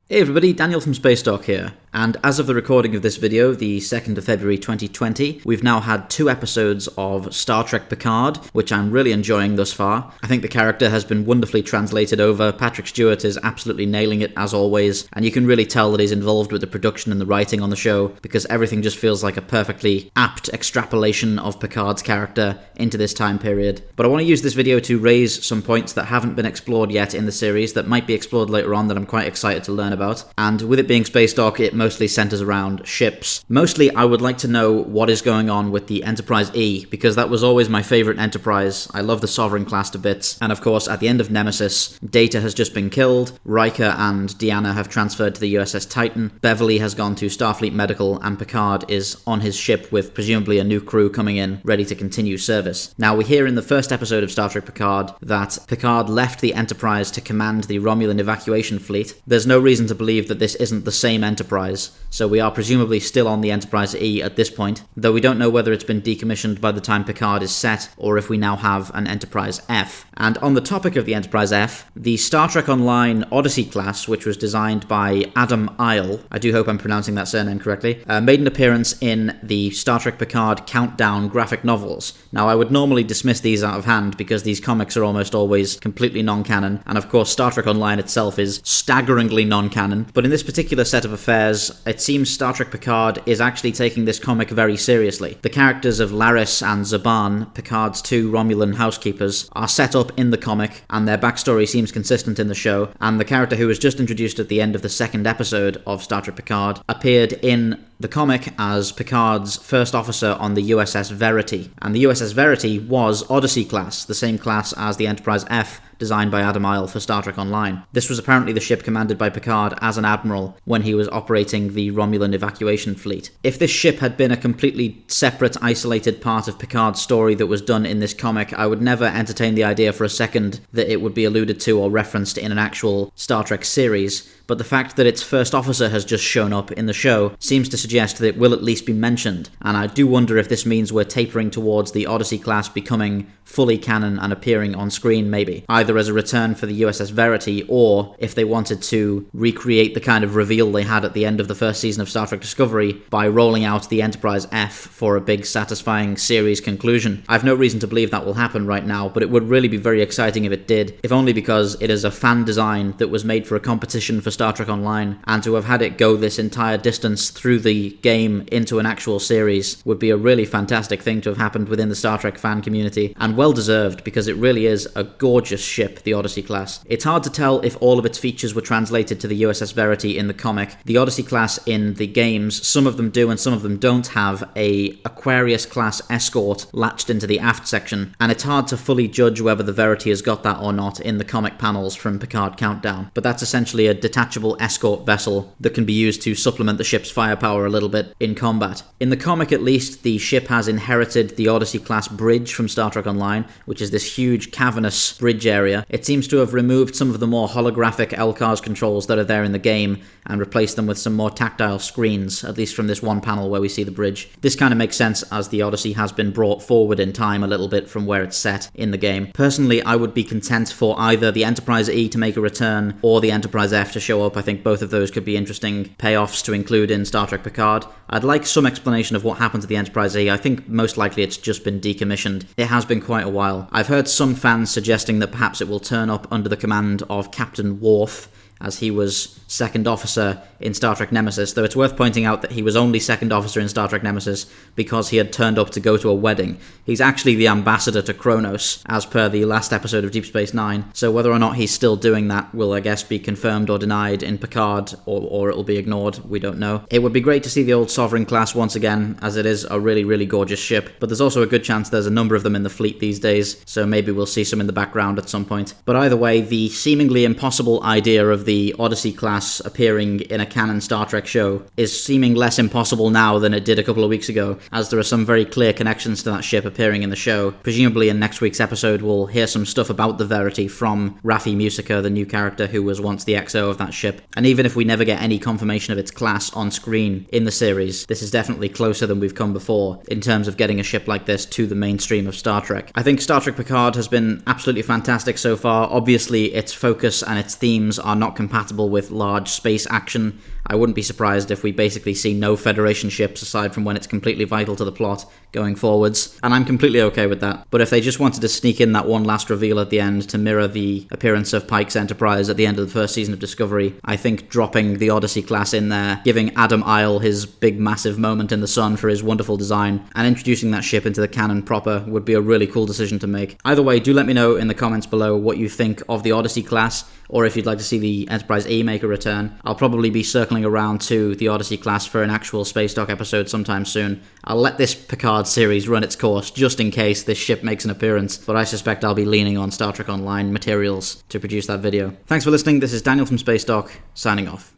Hey everybody, Daniel from Spacedock here, and as of the recording of this video, the 2nd of February 2020, we've now had 2 episodes of Star Trek Picard, which I'm really enjoying thus far. I think the character has been wonderfully translated over. Patrick Stewart is absolutely nailing it as always, and you can really tell that he's involved with the production and the writing on the show, because everything just feels like a perfectly apt extrapolation of Picard's character into this time period. But I want to use this video to raise some points that haven't been explored yet in the series that might be explored later on that I'm quite excited to learn about. And with it being Spacedock, it mostly centers around ships. Mostly, I would like to know what is going on with the Enterprise E, because that was always my favorite Enterprise. I love the Sovereign class to bits. And of course, at the end of Nemesis, Data has just been killed, Riker and Deanna have transferred to the USS Titan, Beverly has gone to Starfleet Medical, and Picard is on his ship with presumably a new crew coming in, ready to continue service. Now, we hear in the first episode of Star Trek Picard that Picard left the Enterprise to command the Romulan evacuation fleet. There's no reason to believe that this isn't the same Enterprise, so we are presumably still on the Enterprise E at this point, though we don't know whether it's been decommissioned by the time Picard is set, or if we now have an Enterprise F. And on the topic of the Enterprise F, the Star Trek Online Odyssey class, which was designed by Adam Isle, I do hope I'm pronouncing that surname correctly, made an appearance in the Star Trek Picard Countdown graphic novels. Now, I would normally dismiss these out of hand because these comics are almost always completely non-canon, and of course Star Trek Online itself is staggeringly non-canon, but in this particular set of affairs, it seems Star Trek Picard is actually taking this comic very seriously. The characters of Laris and Zhaban, Picard's 2 Romulan housekeepers, are set up in the comic, and their backstory seems consistent in the show, and the character who was just introduced at the end of the 2nd episode of Star Trek Picard appeared in the comic as Picard's first officer on the USS Verity, and the USS Verity was Odyssey class, the same class as the Enterprise F, designed by Adam Isle for Star Trek Online. This was apparently the ship commanded by Picard as an admiral when he was operating the Romulan evacuation fleet. If this ship had been a completely separate, isolated part of Picard's story that was done in this comic, I would never entertain the idea for a second that it would be alluded to or referenced in an actual Star Trek series. But the fact that its first officer has just shown up in the show seems to suggest that it will at least be mentioned, and I do wonder if this means we're tapering towards the Odyssey class becoming fully canon and appearing on screen maybe, either as a return for the USS Verity, or if they wanted to recreate the kind of reveal they had at the end of the first season of Star Trek Discovery by rolling out the Enterprise F for a big satisfying series conclusion. I've no reason to believe that will happen right now, but it would really be very exciting if it did, if only because it is a fan design that was made for a competition for Star Trek Online, and to have had it go this entire distance through the game into an actual series would be a really fantastic thing to have happened within the Star Trek fan community, and well deserved because it really is a gorgeous ship, the Odyssey class. It's hard to tell if all of its features were translated to the USS Verity in the comic. The Odyssey class in the games, some of them do and some of them don't have a Aquarius class escort latched into the aft section, and it's hard to fully judge whether the Verity has got that or not in the comic panels from Picard Countdown, but that's essentially a detachable escort vessel that can be used to supplement the ship's firepower a little bit in combat. In the comic at least, the ship has inherited the Odyssey class bridge from Star Trek Online, which is this huge cavernous bridge area. It seems to have removed some of the more holographic LCARS controls that are there in the game and replaced them with some more tactile screens, at least from this one panel where we see the bridge. This kind of makes sense as the Odyssey has been brought forward in time a little bit from where it's set in the game. Personally, I would be content for either the Enterprise E to make a return or the Enterprise F to show up. I think both of those could be interesting payoffs to include in Star Trek Picard. I'd like some explanation of what happened to the Enterprise E. I think most likely it's just been decommissioned. It has been quite a while. I've heard some fans suggesting that perhaps it will turn up under the command of Captain Worf, as he was 2nd officer in Star Trek Nemesis, though it's worth pointing out that he was only 2nd officer in Star Trek Nemesis because he had turned up to go to a wedding. He's actually the ambassador to Kronos, as per the last episode of Deep Space Nine, so whether or not he's still doing that will, I guess, be confirmed or denied in Picard, or it'll be ignored, we don't know. It would be great to see the old Sovereign class once again, as it is a really, really gorgeous ship, but there's also a good chance there's a number of them in the fleet these days, so maybe we'll see some in the background at some point. But either way, the seemingly impossible idea of the Odyssey class appearing in a canon Star Trek show is seeming less impossible now than it did a couple of weeks ago, as there are some very clear connections to that ship appearing in the show. Presumably in next week's episode we'll hear some stuff about the Verity from Raffi Musica, the new character who was once the XO of that ship. And even if we never get any confirmation of its class on screen in the series, this is definitely closer than we've come before in terms of getting a ship like this to the mainstream of Star Trek. I think Star Trek Picard has been absolutely fantastic so far. Obviously its focus and its themes are not compatible with large space action. I wouldn't be surprised if we basically see no Federation ships aside from when it's completely vital to the plot going forwards, and I'm completely okay with that. But if they just wanted to sneak in that one last reveal at the end to mirror the appearance of Pike's Enterprise at the end of the first season of Discovery, I think dropping the Odyssey class in there, giving Adam Isle his big massive moment in the sun for his wonderful design, and introducing that ship into the canon proper would be a really cool decision to make. Either way, do let me know in the comments below what you think of the Odyssey class, or if you'd like to see the Enterprise E make a return. I'll probably be circling around to the Odyssey class for an actual Spacedock episode sometime soon. I'll let this Picard series run its course just in case this ship makes an appearance, but I suspect I'll be leaning on Star Trek Online materials to produce that video. Thanks for listening, this is Daniel from Spacedock, signing off.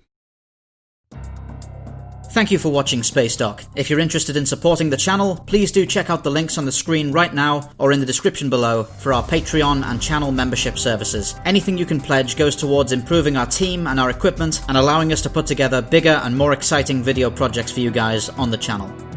Thank you for watching Spacedock. If you're interested in supporting the channel, please do check out the links on the screen right now or in the description below for our Patreon and channel membership services. Anything you can pledge goes towards improving our team and our equipment and allowing us to put together bigger and more exciting video projects for you guys on the channel.